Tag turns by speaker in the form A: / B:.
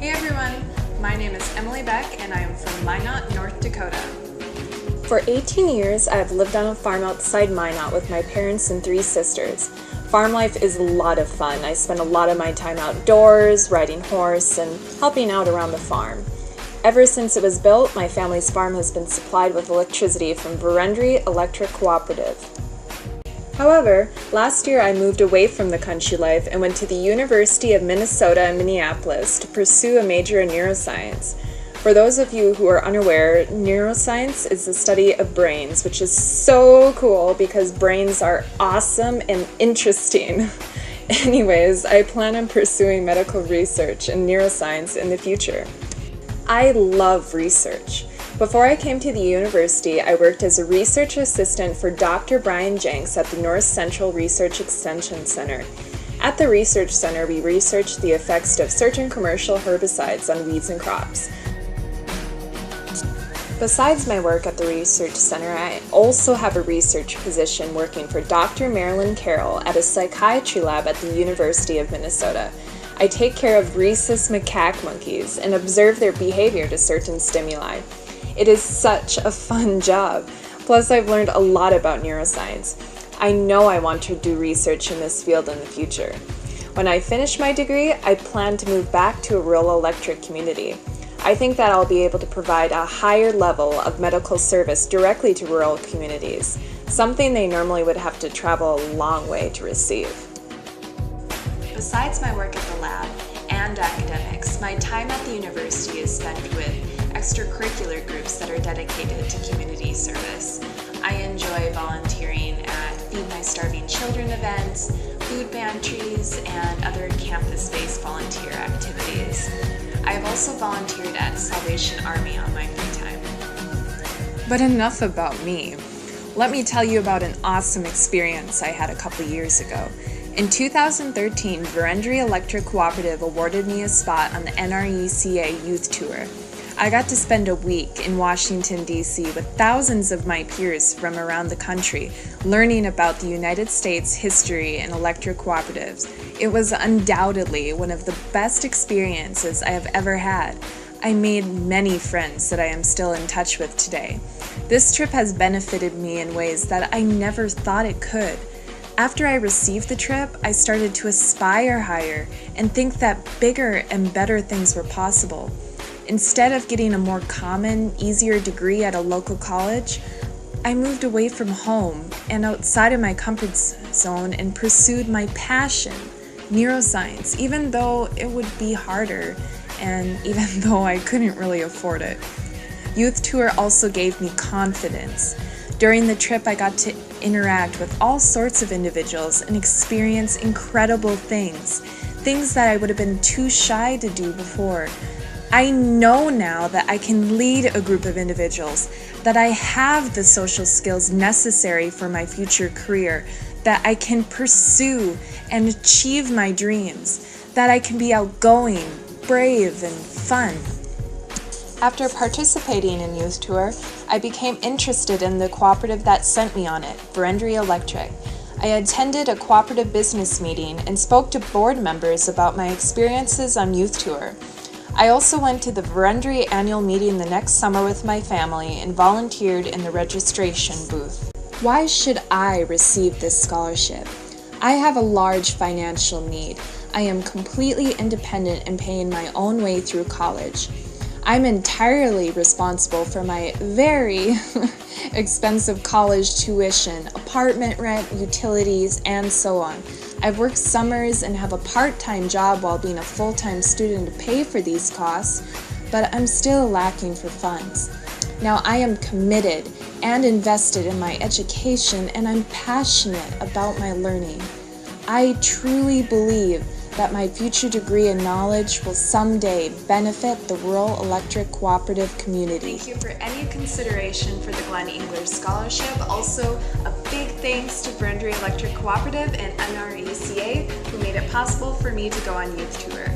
A: Hey everyone, my name is Emily Beck and I am from Minot, North Dakota.
B: For 18 years, I have lived on a farm outside Minot with my parents and 3 sisters. Farm life is a lot of fun. I spend a lot of my time outdoors, riding horse, and helping out around the farm. Ever since it was built, my family's farm has been supplied with electricity from NRECA Electric Cooperative. However, last year I moved away from the country life and went to the University of Minnesota in Minneapolis to pursue a major in neuroscience. For those of you who are unaware, neuroscience is the study of brains, which is so cool because brains are awesome and interesting. Anyways, I plan on pursuing medical research in neuroscience in the future. I love research. Before I came to the university, I worked as a research assistant for Dr. Brian Jenks at the North Central Research Extension Center. At the Research Center, we researched the effects of certain commercial herbicides on weeds and crops. Besides my work at the Research Center, I also have a research position working for Dr. Marilyn Carroll at a psychiatry lab at the University of Minnesota. I take care of rhesus macaque monkeys and observe their behavior to certain stimuli. It is such a fun job. Plus, I've learned a lot about neuroscience. I know I want to do research in this field in the future. When I finish my degree, I plan to move back to a rural electric community. I think that I'll be able to provide a higher level of medical service directly to rural communities, something they normally would have to travel a long way to receive.
A: Besides my work at the lab and academics, my time at the university is spent with extracurricular groups that are dedicated to community service. I enjoy volunteering at Feed My Starving Children events, food pantries, and other campus-based volunteer activities. I have also volunteered at Salvation Army on my free time.
B: But enough about me. Let me tell you about an awesome experience I had a couple years ago. In 2013, NRECA Electric Cooperative awarded me a spot on the NRECA Youth Tour. I got to spend a week in Washington, D.C. with thousands of my peers from around the country, learning about the United States history and electric cooperatives. It was undoubtedly one of the best experiences I have ever had. I made many friends that I am still in touch with today. This trip has benefited me in ways that I never thought it could. After I received the trip, I started to aspire higher and think that bigger and better things were possible. Instead of getting a more common, easier degree at a local college, I moved away from home and outside of my comfort zone and pursued my passion, neuroscience, even though it would be harder and even though I couldn't really afford it. Youth Tour also gave me confidence. During the trip, I got to interact with all sorts of individuals and experience incredible things that I would have been too shy to do before. I know now that I can lead a group of individuals, that I have the social skills necessary for my future career, that I can pursue and achieve my dreams, that I can be outgoing, brave, and fun. After participating in Youth Tour, I became interested in the cooperative that sent me on it, NRECA Electric. I attended a cooperative business meeting and spoke to board members about my experiences on Youth Tour. I also went to the NRECA annual meeting the next summer with my family and volunteered in the registration booth. Why should I receive this scholarship? I have a large financial need. I am completely independent in paying my own way through college. I'm entirely responsible for my very expensive college tuition, apartment rent, utilities, and so on. I've worked summers and have a part-time job while being a full-time student to pay for these costs, but I'm still lacking for funds. Now I am committed and invested in my education, and I'm passionate about my learning. I truly believe that my future degree and knowledge will someday benefit the rural electric cooperative community.
A: Thank you for any consideration for the Glenn Engler Scholarship. Also, a big thanks to NRECA Electric Cooperative and NRECA who made it possible for me to go on Youth Tour.